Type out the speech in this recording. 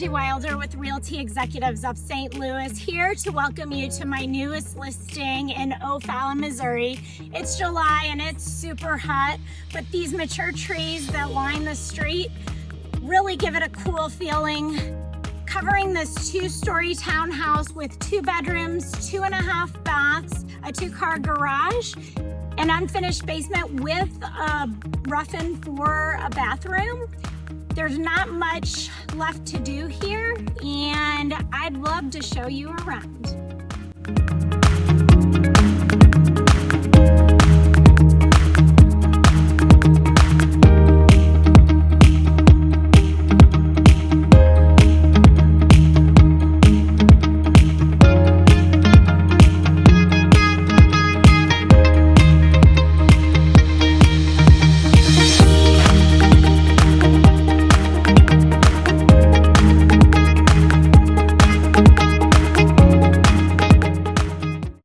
Angie Wilder with Realty Executives of St. Louis, here to welcome you to my newest listing in Ofallon, Missouri. It's July and it's super hot, but these mature trees that line the street really give it a cool feeling. Covering this 2-story townhouse with 2 bedrooms, 2.5 baths, a 2-car garage, an unfinished basement with a rough-in for a bathroom. There's not much left to do here, and I'd love to show you around.